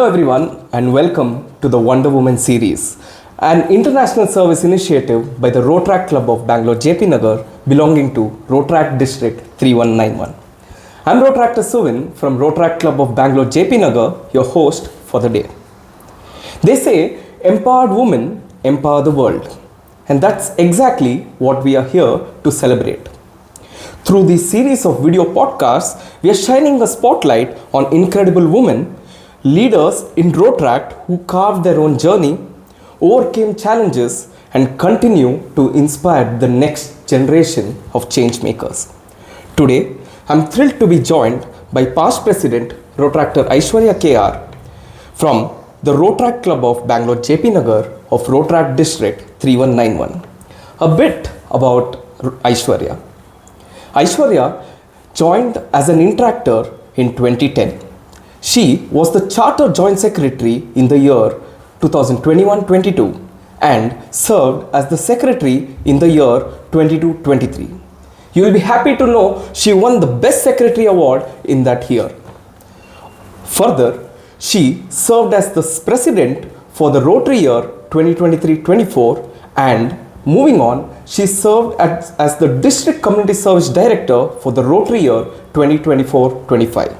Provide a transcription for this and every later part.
Hello everyone and welcome to the Wonder Woman series, an international service initiative by the Rotaract Club of Bangalore JP Nagar belonging to Rotaract District 3191. I'm Rotaractor Suvin from Rotaract Club of Bangalore JP Nagar, your host for the day. They say empowered women empower the world, and that's exactly what we are here to celebrate. Through this series of video podcasts, we are shining a spotlight on incredible women, leaders in Rotaract who carved their own journey, overcame challenges, and continue to inspire the next generation of change makers. Today, I'm thrilled to be joined by past President Rotaractor Aishwarya KR from the Rotaract Club of Bangalore JP Nagar of Rotaract District 3191. A bit about Aishwarya. Aishwarya joined as an interactor in 2010. She was the Charter Joint Secretary in the year 2021-22 and served as the Secretary in the year 22-23. You will be happy to know she won the Best Secretary Award in that year. Further, she served as the President for the Rotary year 2023-24 and moving on, she served as the District Community Service Director for the Rotary year 2024-25.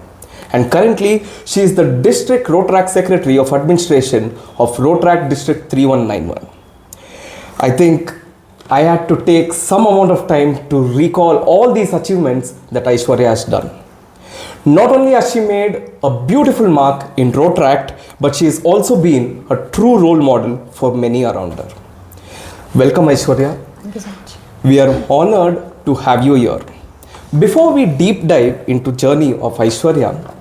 And currently, she is the District Rotaract Secretary of Administration of Rotaract District 3191. I think I had to take some amount of time to recall all these achievements that Aishwarya has done. Not only has she made a beautiful mark in Rotaract, but she has also been a true role model for many around her. Welcome, Aishwarya. Thank you so much. We are honored to have you here. Before we deep dive into journey of Aishwarya,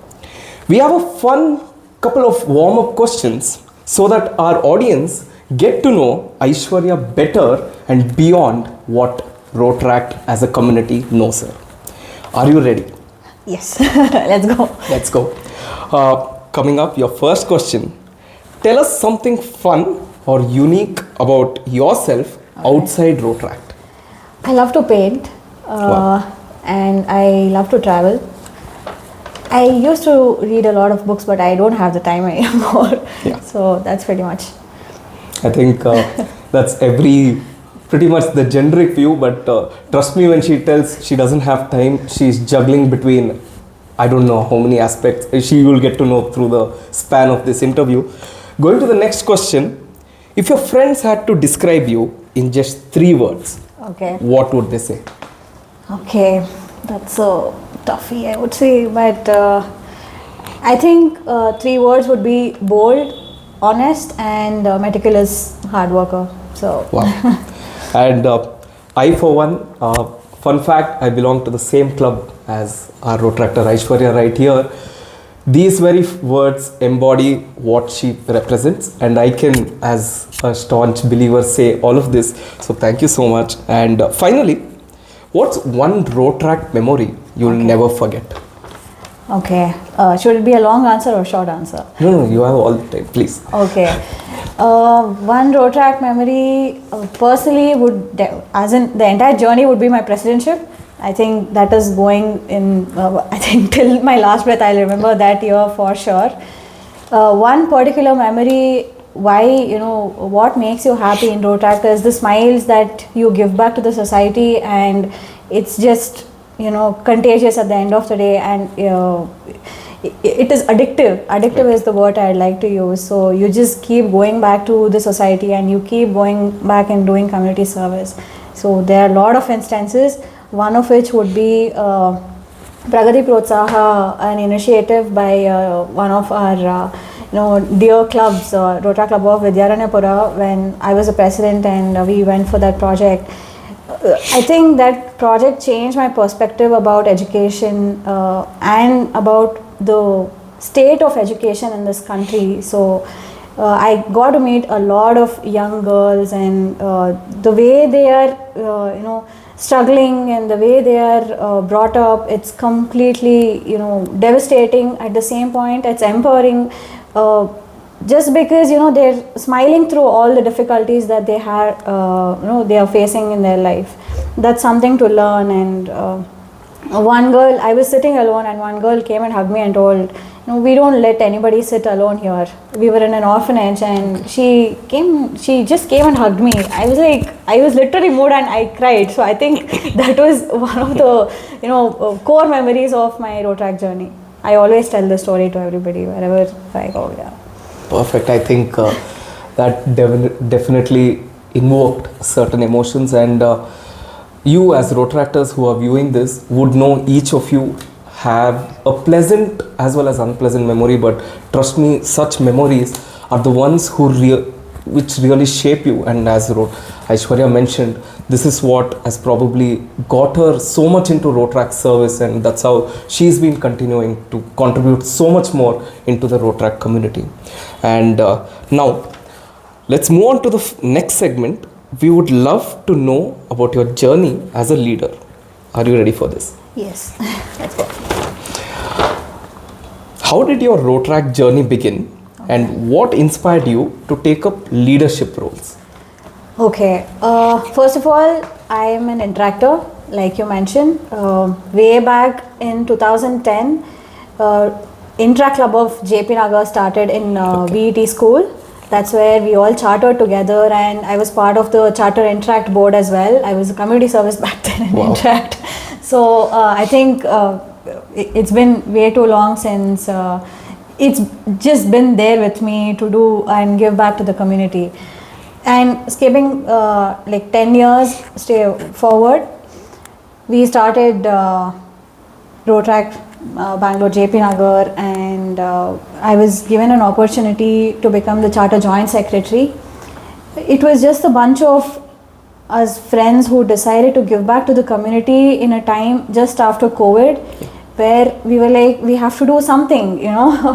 we have a fun couple of warm-up questions so that our audience get to know Aishwarya better and beyond what Rotaract as a community knows her. Are you ready? Yes, let's go. Let's go. Coming up, your first question. Tell us something fun or unique about yourself outside Rotaract. I love to paint and I love to travel. I used to read a lot of books, but I don't have the time anymore. Yeah. So that's pretty much. I think that's pretty much the generic view, but trust me when she tells she doesn't have time, she's juggling between I don't know how many aspects. She will get to know through the span of this interview. Going to the next question, if your friends had to describe you in just 3 words, Okay. what would they say? Okay, that's a toughie, I would say, but I think 3 words would be bold, honest, and meticulous hard worker. So. Wow. And I, for one, fun fact, I belong to the same club as our Rotaractor Aishwarya right here. These very words embody what she represents, and I can, as a staunch believer, say all of this. So thank you so much. And finally, what's one Rotaract memory you'll never forget? Okay. Should it be a long answer or short answer? No, you have all the time, please. Okay. One Rotaract memory personally would, as in the entire journey, would be my presidentship. I think that is going in, I think till my last breath, I'll remember that year for sure. One particular memory, what makes you happy in Rotaract is the smiles that you give back to the society, and it's just, contagious at the end of the day, and it is addictive. Addictive is the word I'd like to use. So you just keep going back to the society and you keep going back and doing community service. So there are a lot of instances, one of which would be Pragati Protsaha, an initiative by one of our dear clubs, Rotaract Club of Vidyaranyapura, when I was a president and we went for that project. I think that project changed my perspective about education and about the state of education in this country. So I got to meet a lot of young girls, and the way they are, struggling and the way they are brought up, it's completely, devastating. At the same point, it's empowering. Just because they're smiling through all the difficulties that they have, they are facing in their life. That's something to learn. And one girl, I was sitting alone, and one girl came and hugged me and told, we don't let anybody sit alone here. We were in an orphanage, and she just came and hugged me. I was literally moved and I cried. So I think that was one of the core memories of my Rotaract journey. I always tell the story to everybody wherever I go. Yeah. Perfect. I think that definitely invoked certain emotions, and you as Rotaractors who are viewing this would know each of you have a pleasant as well as unpleasant memory, but trust me, such memories are the ones which really shape you. And as Aishwarya mentioned, this is what has probably got her so much into Rotaract service, and that's how she's been continuing to contribute so much more into the Rotaract community. And now let's move on to the next segment. We would love to know about your journey as a leader. Are you ready for this? Yes. Let's go. How did your Rotaract journey begin, and what inspired you to take up leadership roles? Okay. First of all, I am an interactor, like you mentioned. Way back in 2010, Intra Club of JP Nagar started in VET school. That's where we all chartered together, and I was part of the Charter Interact board as well. I was a community service back then in Interact. So I think it's been way too long since it's just been there with me to do and give back to the community. And skipping like 10 years stay forward, we started Rotaract Bangalore JP Nagar, and I was given an opportunity to become the charter joint secretary. It was just a bunch of us friends who decided to give back to the community in a time just after COVID, where we were like, we have to do something,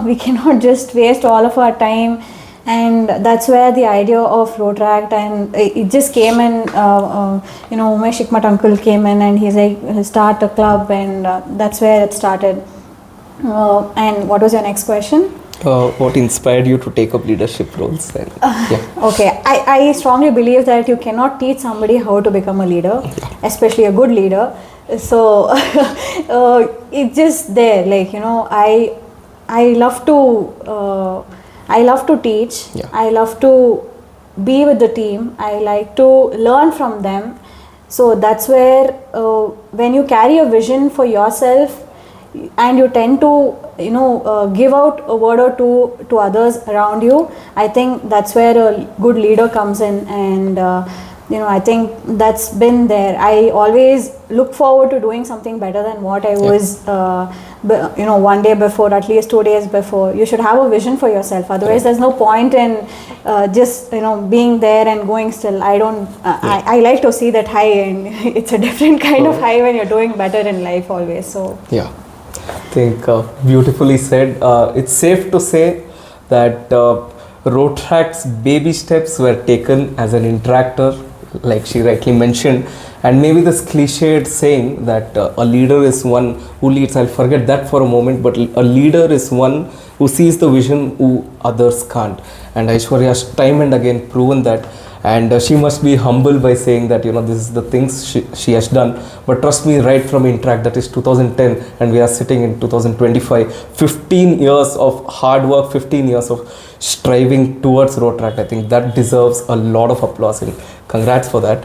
we cannot just waste all of our time. And that's where the idea of Rotaract, and it just came in, Umesh Shikmat uncle came in and he's like, start a club, and that's where it started. And what was your next question? What inspired you to take up leadership roles? And, Okay, I strongly believe that you cannot teach somebody how to become a leader, especially a good leader. So it's just there, like, I love to teach. I love to be with the team. I like to learn from them. So that's where when you carry a vision for yourself and you tend to give out a word or two to others around you, I think that's where a good leader comes in. And I think that's been there. I always look forward to doing something better than what I was one day before, at least 2 days before. You should have a vision for yourself, otherwise there's no point in just being there and going still. I like to see that high, and it's a different kind of high when you're doing better in life always. So I think beautifully said. It's safe to say that Rotaract's baby steps were taken as an interactor, like she rightly mentioned. And maybe this cliched saying that a leader is one who leads, I'll forget that for a moment, but a leader is one who sees the vision who others can't. And Aishwarya has time and again proven that. And she must be humble by saying that, this is the things she has done. But trust me, right from Interact, that is 2010, and we are sitting in 2025, 15 years of hard work, 15 years of striving towards Rotaract. I think that deserves a lot of applause, and congrats for that.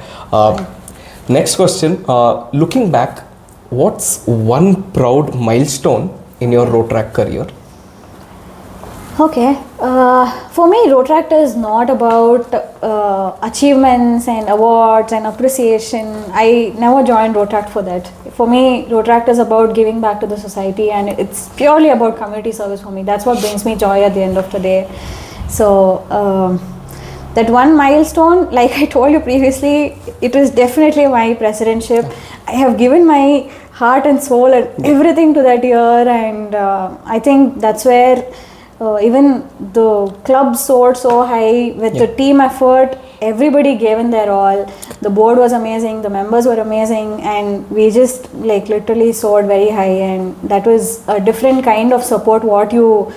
Next question, looking back, what's one proud milestone in your Rotaract career? Okay, for me, Rotaract is not about achievements and awards and appreciation. I never joined Rotaract for that. For me, Rotaract is about giving back to the society, and it's purely about community service for me. That's what brings me joy at the end of the day. So that one milestone, like I told you previously, it was definitely my presidentship. I have given my heart and soul and everything to that year, and I think that's where even the club soared so high with the team effort. Everybody gave in their all. The board was amazing, the members were amazing, and we just like literally soared very high. And that was a different kind of support what you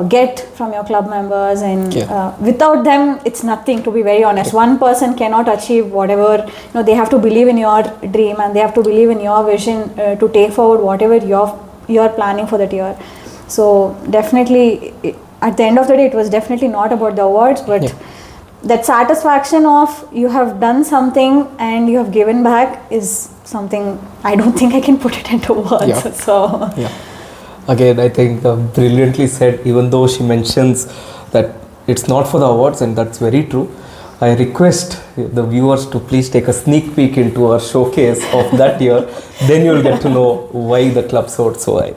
get from your club members, and without them it's nothing, to be very honest. One person cannot achieve whatever, they have to believe in your dream, and they have to believe in your vision to take forward whatever you're planning for that year. So definitely, at the end of the day, it was definitely not about the awards, but that satisfaction of you have done something and you have given back is something I don't think I can put it into words. Yeah. So Again, I think brilliantly said, even though she mentions that it's not for the awards, and that's very true. I request the viewers to please take a sneak peek into our showcase of that year. Then you'll get to know why the club soared so high.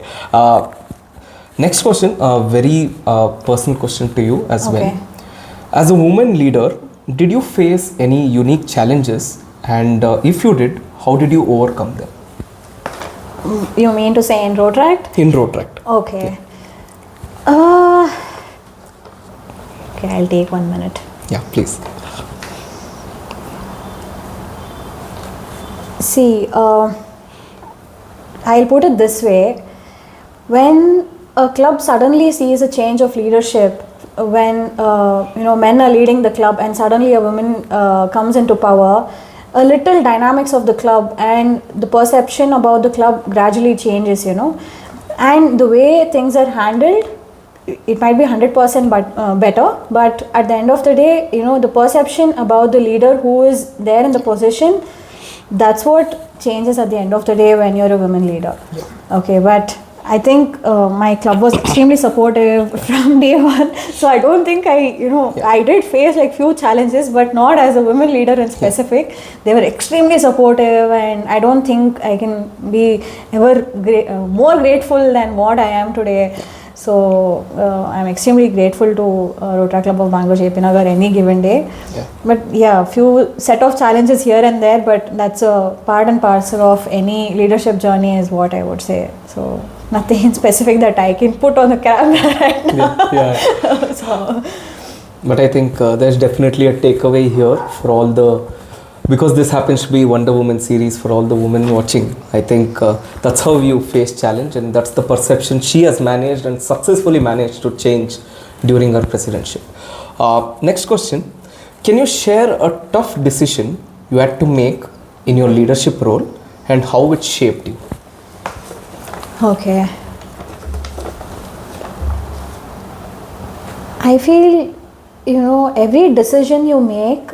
Next question, a very personal question to you as Okay. well. As a woman leader, did you face any unique challenges? And if you did, how did you overcome them? you mean to say in Rotaract? In Rotaract. Okay. Okay, I'll take 1 minute. Yeah, please. See, I'll put it this way. When a club suddenly sees a change of leadership, when men are leading the club and suddenly a woman comes into power, a little dynamics of the club and the perception about the club gradually changes, and the way things are handled, it might be 100% better, but at the end of the day, the perception about the leader who is there in the position, that's what changes at the end of the day when you're a women leader. Okay, but I think my club was extremely supportive from day one. So I don't think I did face like few challenges, but not as a women leader in specific. They were extremely supportive, and I don't think I can be ever more grateful than what I am today. So I'm extremely grateful to Rotaract Club of Bangalore, Ep.5 any given day. But yeah, few set of challenges here and there, but that's a part and parcel of any leadership journey is what I would say. So nothing specific that I can put on the camera right now. So. But I think there's definitely a takeaway here for all because this happens to be Wonder Woman series for all the women watching. I think that's how you face challenge, and that's the perception she has managed and successfully managed to change during her presidency. Next question, can you share a tough decision you had to make in your leadership role and how it shaped you? Okay. I feel, every decision you make,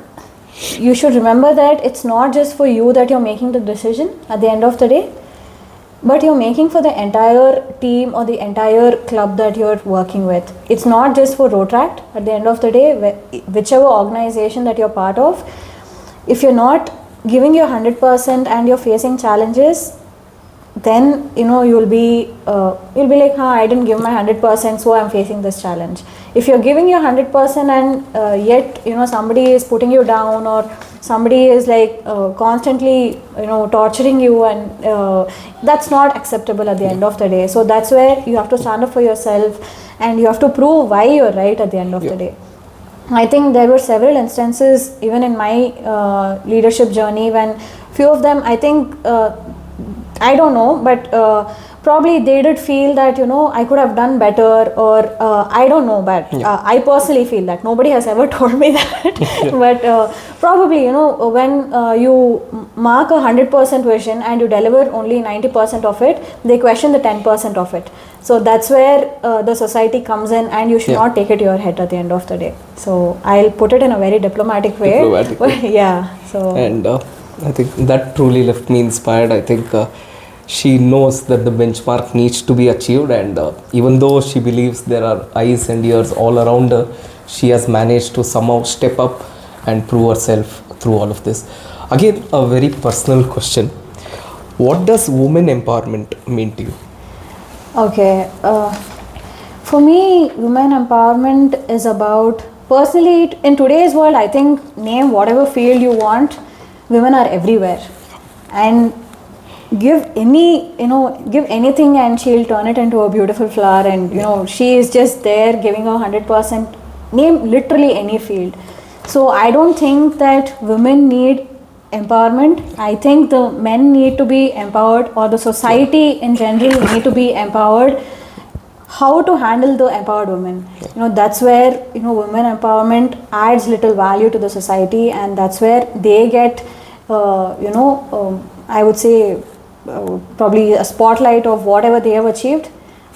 you should remember that it's not just for you that you're making the decision at the end of the day, but you're making for the entire team or the entire club that you're working with. It's not just for Rotaract. At the end of the day, whichever organization that you're part of, if you're not giving your 100% and you're facing challenges, then you'll be like, I didn't give my 100%, so I'm facing this challenge. If you're giving your 100% and yet somebody is putting you down, or somebody is like constantly torturing you, and that's not acceptable at the end of the day. So that's where you have to stand up for yourself, and you have to prove why you're right at the end of the day. I think there were several instances even in my leadership journey when few of them, I think I don't know, but probably they did feel that I could have done better, or I don't know, but I personally feel that nobody has ever told me that. But probably when you mark a 100% vision and you deliver only 90% of it, they question the 10% of it. So that's where the society comes in, and you should not take it to your head at the end of the day. So I'll put it in a very diplomatic way. So and I think that truly left me inspired. I think she knows that the benchmark needs to be achieved, and even though she believes there are eyes and ears all around her, she has managed to somehow step up and prove herself through all of this. Again, a very personal question. What does women empowerment mean to you? Okay, for me, women empowerment is about, personally, in today's world, I think, name whatever field you want, women are everywhere, and give anything and she'll turn it into a beautiful flower, and she is just there giving her 100%. Name literally any field. So I don't think that women need empowerment. I think the men need to be empowered, or the society in general need to be empowered. How to handle the empowered women? That's where women empowerment adds little value to the society, and that's where they get I would say probably a spotlight of whatever they have achieved.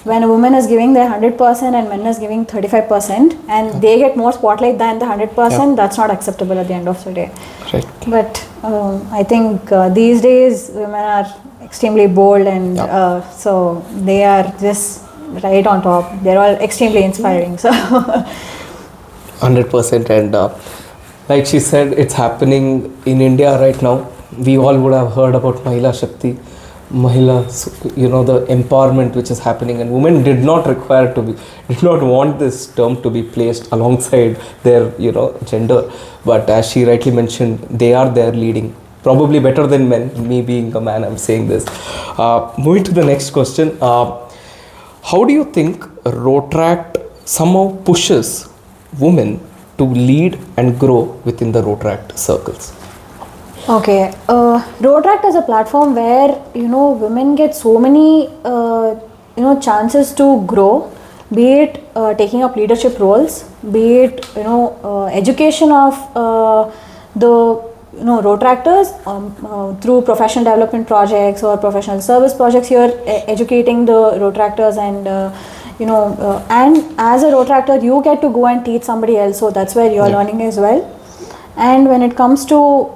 when a woman is giving their 100% and men is giving 35% and they get more spotlight than the 100%, that's not acceptable at the end of the day. Right. But I think these days women are extremely bold and so they are just right on top. They're all extremely inspiring. So 100%. And like she said, it's happening in India right now. We all would have heard about Mahila Shakti, Mahila, the empowerment which is happening, and women did not want this term to be placed alongside their, gender. But as she rightly mentioned, they are there leading, probably better than men. Me being a man, I'm saying this. Moving to the next question. How do you think Rotaract somehow pushes women to lead and grow within the Rotaract circles? okay, Rotaract is a platform where women get so many chances to grow, be it taking up leadership roles, be it education of the Rotaractors through professional development projects or professional service projects. You're educating the Rotaractors and and as a Rotaractor you get to go and teach somebody else, so that's where you're learning as well. And when it comes to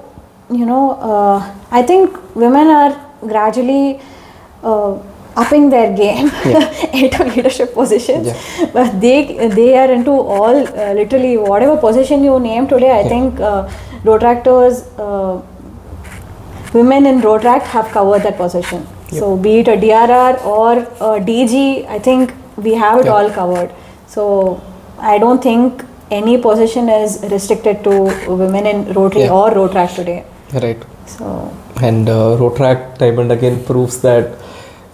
I think women are gradually upping their game into leadership positions, but they are into all literally whatever position you name today. I think Rotaractors, women in Rotaract have covered that position. So be it a DRR or a DG, I think we have it all covered. So I don't think any position is restricted to women in Rotary or Rotaract today. Right. So and Rotaract time and again proves that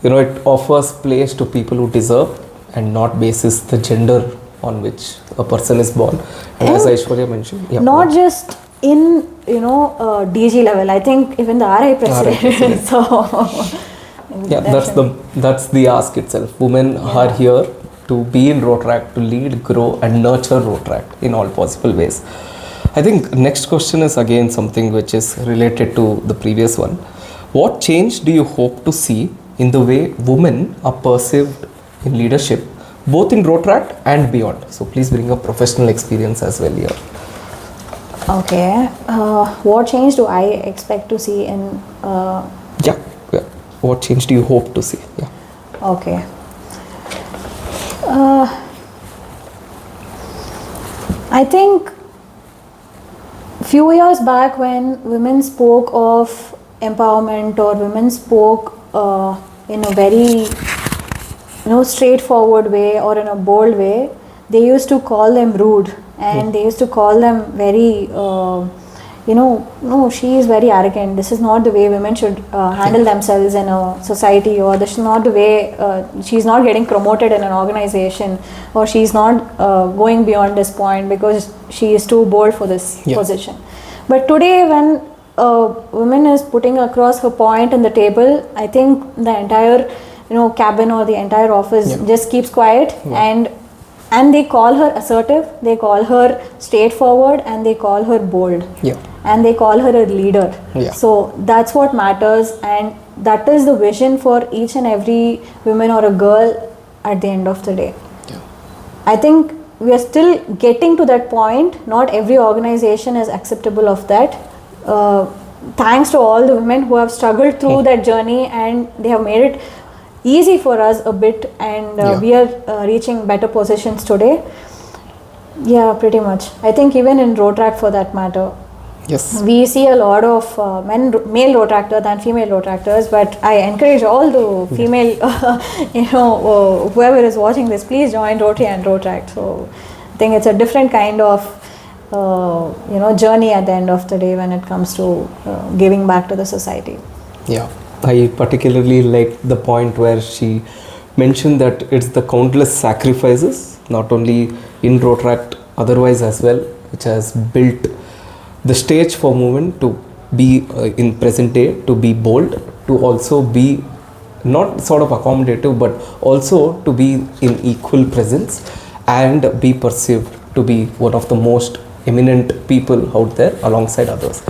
it offers place to people who deserve and not basis the gender on which a person is born. And as Aishwarya mentioned, not just in DG level. I think even the RI president. So that's the ask itself. Women are here to be in Rotaract, to lead, grow, and nurture Rotaract in all possible ways. I think next question is again something which is related to the previous one. What change do you hope to see in the way women are perceived in leadership, both in Rotaract and beyond? So please bring up professional experience as well here. Okay. What change do I expect to see in? What change do you hope to see? Okay. I think few years back when women spoke of empowerment or women spoke in a very straightforward way or in a bold way, they used to call them rude and they used to call them very no, she is very arrogant. This is not the way women should handle themselves in a society, or this is not the way she's not getting promoted in an organization, or she's not going beyond this point because she is too bold for this position. But today when a woman is putting across her point on the table, I think the entire cabin or the entire office just keeps quiet and they call her assertive, they call her straightforward, and they call her bold, and they call her a leader. So that's what matters, and that is the vision for each and every woman or a girl at the end of the day. I think we are still getting to that point. Not every organization is acceptable of that. Thanks to all the women who have struggled through that journey, and they have made it easy for us a bit, and we are reaching better positions today. Pretty much. I think even in Rotaract for that matter, we see a lot of male Rotaractors than female Rotaractors, but I encourage all the female whoever is watching this, please join Rotary and Rotaract. So I think it's a different kind of journey at the end of the day when it comes to giving back to the society. I particularly like the point where she mentioned that it's the countless sacrifices, not only in Rotaract, otherwise as well, which has built the stage for women to be in present day, to be bold, to also be not sort of accommodative, but also to be in equal presence and be perceived to be one of the most eminent people out there alongside others.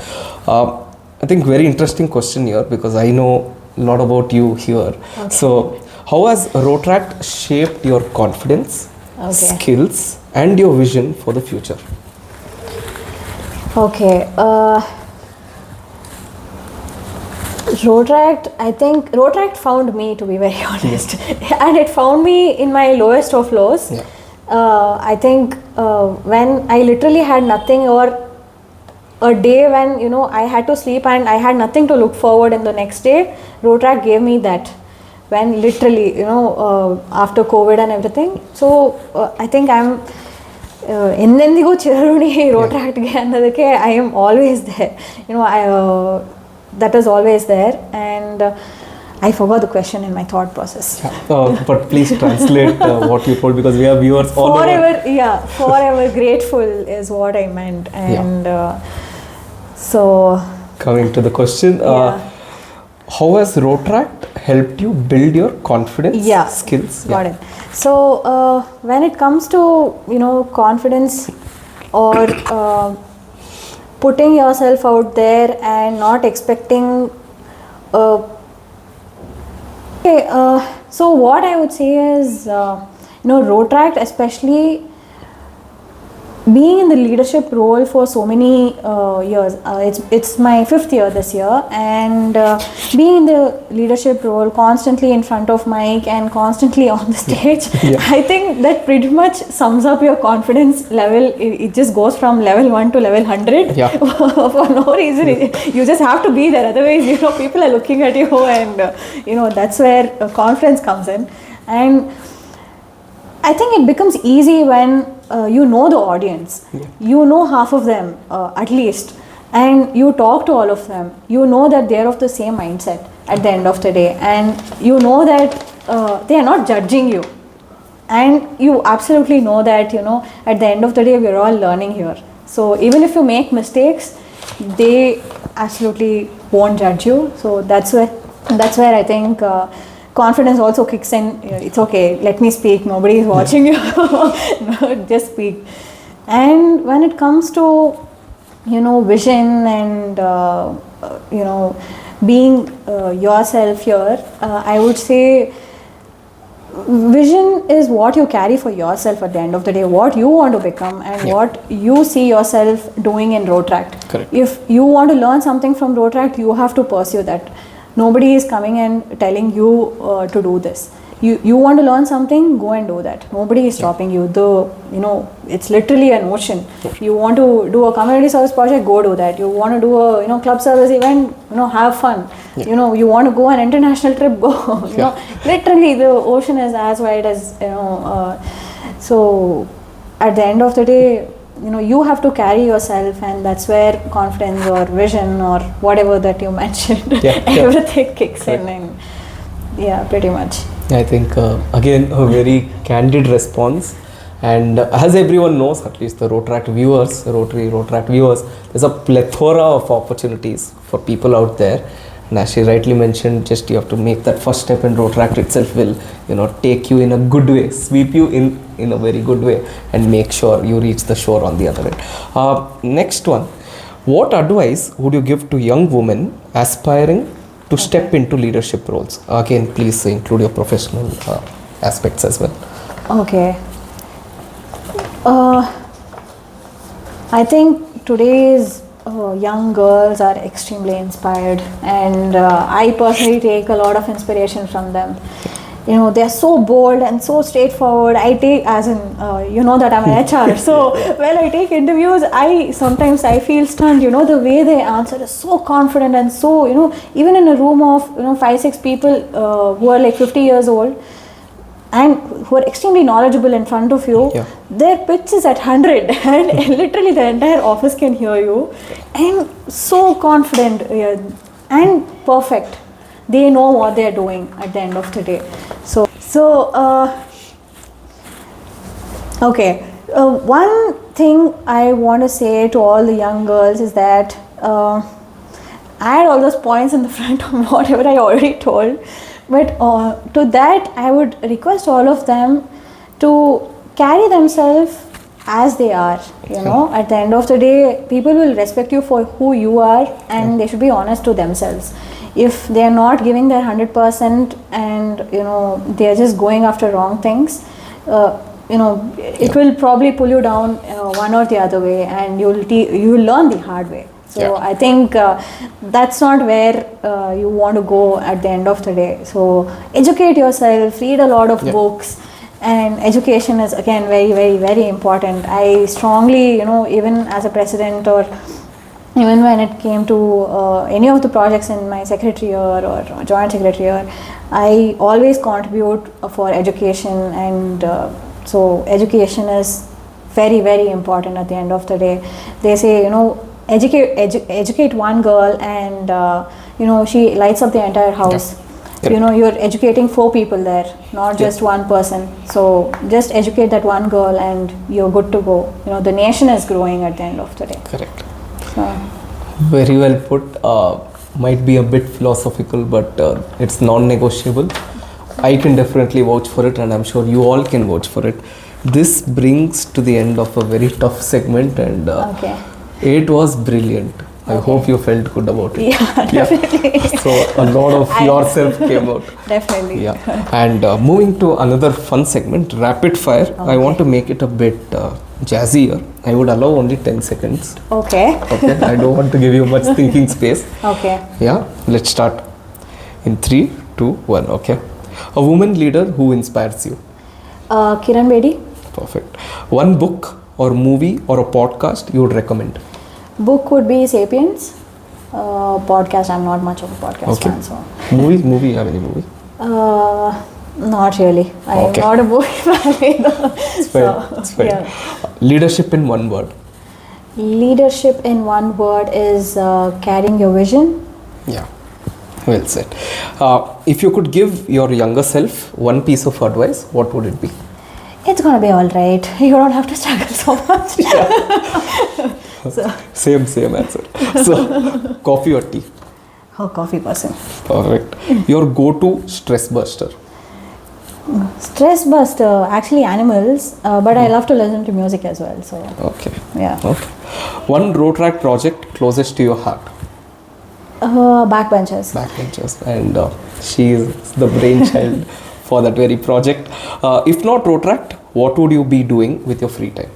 I think very interesting question here, because I know a lot about you here. So How has Rotaract shaped your confidence, Okay. skills, and your vision for the future? Okay. Rotaract, I think Rotaract found me, to be very honest, and it found me in my lowest of lows. Yeah. I think when I literally had nothing, or a day when I had to sleep and I had nothing to look forward in the next day, Rotaract gave me that. When literally, after COVID and everything, so I think I'm ಎಂದೆಂದಿಗೂ ಚಿರಋಣಿ ರೋಟ್ರಾಕ್ಟ್ಗೆ ಅನ್ನೋದಕ್ಕೆ I am always there. That is always there, and I forgot the question in my thought process. But please translate what you told, because we have viewers all Forever, over. yeah, forever grateful is what I meant, and so. Coming to the question, how has Rotaract helped you build your confidence, skills? Got it. So when it comes to confidence or putting yourself out there and not expecting so what I would say is Rotaract, especially being in the leadership role for so many years, it's my 5th year this year, and being in the leadership role constantly in front of mic and constantly on the stage, I think that pretty much sums up your confidence level. It just goes from level 1 to level 100 for no reason. You just have to be there, otherwise people are looking at you, and that's where confidence comes in. And I think it becomes easy when you know the audience, you know half of them at least, and you talk to all of them. You know that they are of the same mindset at the end of the day, and you know that they are not judging you, and you absolutely know that at the end of the day we are all learning here. So even if you make mistakes, they absolutely won't judge you. So that's where I think confidence also kicks in. It's okay, let me speak, nobody is watching you. Just speak. And when it comes to vision and being yourself here, I would say vision is what you carry for yourself at the end of the day, what you want to become, and what you see yourself doing in Rotaract. Correct. If you want to learn something from Rotaract, you have to pursue that. Nobody is coming and telling you to do this. You want to learn something, go and do that. Nobody is stopping you. It's literally an ocean. You want to do a community service project, go do that. You want to do a club service event, have fun. You want to go on an international trip, go. Literally the ocean is as wide as so at the end of the day, you have to carry yourself, and that's where confidence or vision or whatever that you mentioned, everything kicks in. And pretty much. I think again a very candid response, and as everyone knows, at least the Rotaract viewers, there's a plethora of opportunities for people out there. And as she rightly mentioned, just you have to make that first step, and Rotaract itself will take you in a good way, sweep you in a very good way, and make sure you reach the shore on the other end. Next one, what advice would you give to young women aspiring to step into leadership roles? Again, please include your professional aspects as well. Okay. I think today's young girls are extremely inspired, and I personally take a lot of inspiration from them. They're so bold and so straightforward. I take, as in that I'm an HR, so when I take interviews, sometimes I feel stunned. The way they answer is so confident, and so even in a room of 5-6 people who are like 50 years old and who are extremely knowledgeable in front of you, their pitch is at 100, and literally the entire office can hear you, and so confident and perfect. They know what they're doing at the end of the day. So okay, one thing I want to say to all the young girls is that I had all those points in the front of whatever I already told, but to that I would request all of them to carry themselves as they are. At the end of the day, people will respect you for who you are, and they should be honest to themselves. if they are not giving their 100% and they are just going after wrong things, it will probably pull you down one or the other way, and you'll learn the hard way. So I think that's not where you want to go at the end of the day. So educate yourself, read a lot of books, and education is again very, very, very important. I strongly, even as a president, or even when it came to any of the projects in my secretariat or joint secretariat, I always contribute for education, and so education is very, very important at the end of the day. They say, educate one girl and she lights up the entire house. You're educating 4 people there, not just one person. So just educate that one girl and you're good to go. The nation is growing at the end of the day. Correct. So. Very well put. Might be a bit philosophical, but it's non-negotiable. I can definitely vouch for it, and I'm sure you all can vouch for it. This brings to the end of a very tough segment, and it was brilliant. I hope you felt good about it. Yeah, definitely. So a lot of yourself came out. Definitely. Yeah. And moving to another fun segment, rapid fire. I want to make it a bit jazzier. I would allow only 10 seconds. Okay. I don't want to give you much thinking space. Okay. Yeah. Let's start. In 3, 2, 1. Okay. A woman leader who inspires you. Kiran Bedi. Perfect. One book or movie or a podcast you would recommend. Book would be Sapiens. Podcast, I'm not much of a podcast fan. So. Movie, have any movie? Not really. I'm not a movie fan either. It's fine. Yeah. Leadership in one word. Leadership in one word is carrying your vision. Yeah. Well said. If you could give your younger self one piece of advice, what would it be? It's gonna be all right. You don't have to struggle so much. Same answer. So, coffee or tea? Oh, coffee person. Perfect. Your go-to stress buster? Stress buster, actually animals, but I love to listen to music as well. So. Okay. Yeah. Okay. One Rotaract project closest to your heart? Backbenchers. And she is the brainchild for that very project. If not Rotaract, what would you be doing with your free time?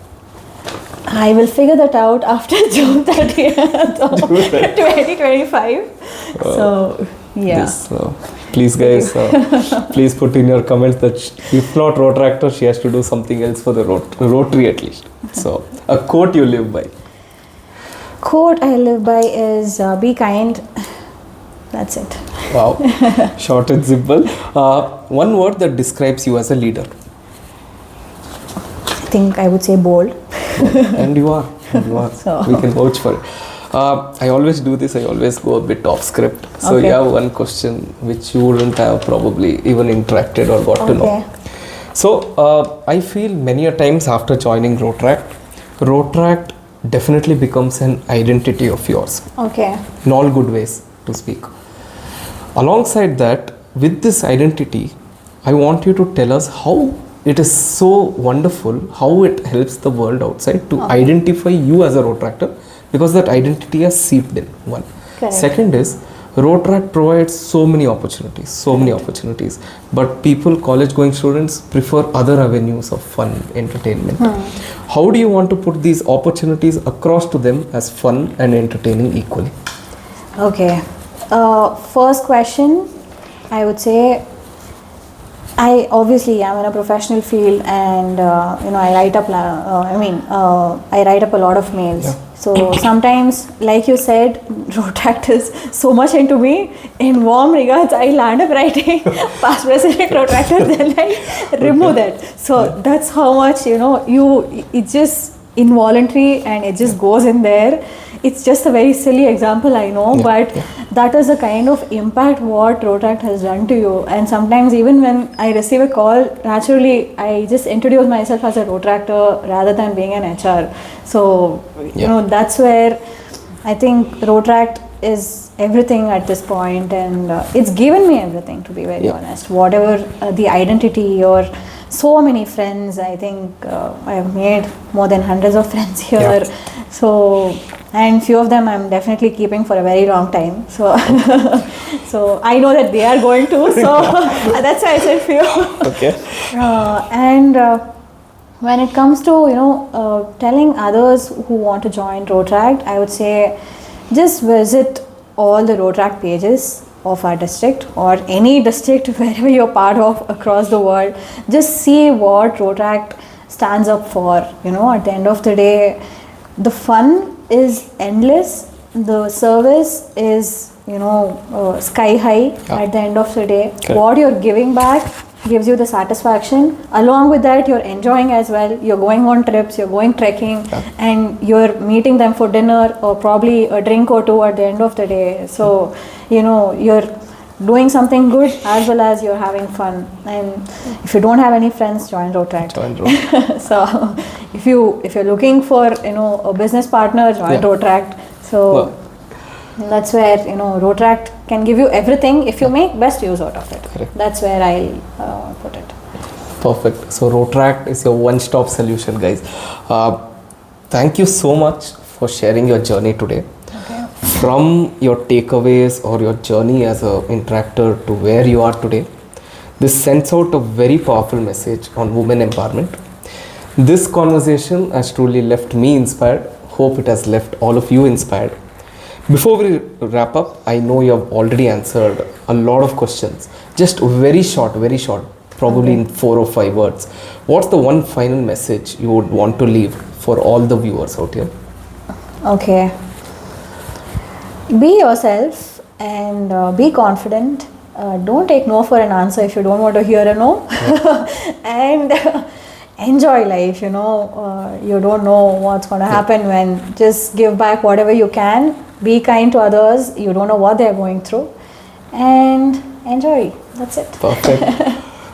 I will figure that out after June 30th of 2025. So, yeah. Please guys, please put in your comments that if not Rotaractor, she has to do something else for the Rotary at least. So, a quote you live by? Quote I live by is be kind. That's it. Wow. Short and simple. One word that describes you as a leader? I think I would say bold. And you are. So. We can vouch for it. I always do this. I always go a bit off script. So you have one question which you wouldn't have probably even interacted or got to know. So I feel many a times after joining Rotaract definitely becomes an identity of yours. Okay. In all good ways to speak. Alongside that, with this identity, I want you to tell us how it is so wonderful, how it helps the world outside to identify you as a Rotaractor, because that identity has seeped in. One. Correct. Second is, Rotaract provides so many opportunities, but people, college going students, prefer other avenues of fun, entertainment. How do you want to put these opportunities across to them as fun and entertaining equally? Okay. First question, I would say, I obviously am in a professional field, and I write up. I write up a lot of mails. Yeah. So sometimes, like you said, Rotaract is so much into me. In warm regards, I land up writing past president Rotaractor, then I remove that. So that's how much it's just involuntary and it just goes in there. It's just a very silly example, I know, but that is the kind of impact what Rotaract has done to you. And sometimes even when I receive a call, naturally I just introduce myself as a Rotaractor rather than being an HR. So, that's where I think Rotaract is everything at this point, and it's given me everything, to be very honest. Whatever the identity or so many friends, I think I have made more than hundreds of friends here. So and few of them I'm definitely keeping for a very long time. So, so I know that they are going to. So that's why I said few. Okay. And when it comes to telling others who want to join Rotaract, I would say just visit all the Rotaract pages of our district or any district wherever you're part of across the world. Just see what Rotaract stands up for. At the end of the day, the fun is endless, the service is sky high. At the end of the day, Correct. what you're giving back gives you the satisfaction. Along with that, you're enjoying as well. You're going on trips, you're going trekking, and you're meeting them for dinner or probably a drink or two at the end of the day. So you're doing something good as well as you're having fun. And if you don't have any friends, join Rotaract. So if you're looking for a business partner, join Rotaract. So that's where Rotaract can give you everything if you make best use out of it. Correct. That's where I'll put it. Perfect. So Rotaract is your one-stop solution, guys. Thank you so much for sharing your journey today. Okay. From your takeaways or your journey as a interactor to where you are today, this sends out a very powerful message on women empowerment. This conversation has truly left me inspired. Hope it has left all of you inspired. Before we wrap up, I know you have already answered a lot of questions. Just very short, probably in 4 or 5 words. What's the one final message you would want to leave for all the viewers out here? Okay. Be yourself and be confident. Don't take no for an answer if you don't want to hear a no. And enjoy life. You don't know what's going to happen when. Just give back whatever you can. Be kind to others. You don't know what they're going through. And enjoy. That's it. Perfect.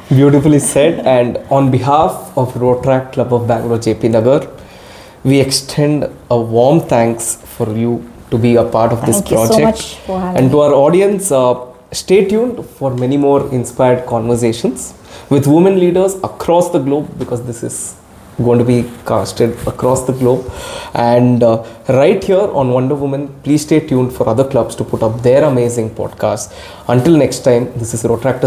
Beautifully said. And on behalf of Rotaract Club of Bangalore, JP Nagar, we extend a warm thanks for you to be a part of this project. Thank you so much for having and me. to our audience, stay tuned for many more inspired conversations with women leaders across the globe, because this is going to be casted across the globe. And right here on Wonder Woman, please stay tuned for other clubs to put up their amazing podcasts. Until next time, this is Rotaract.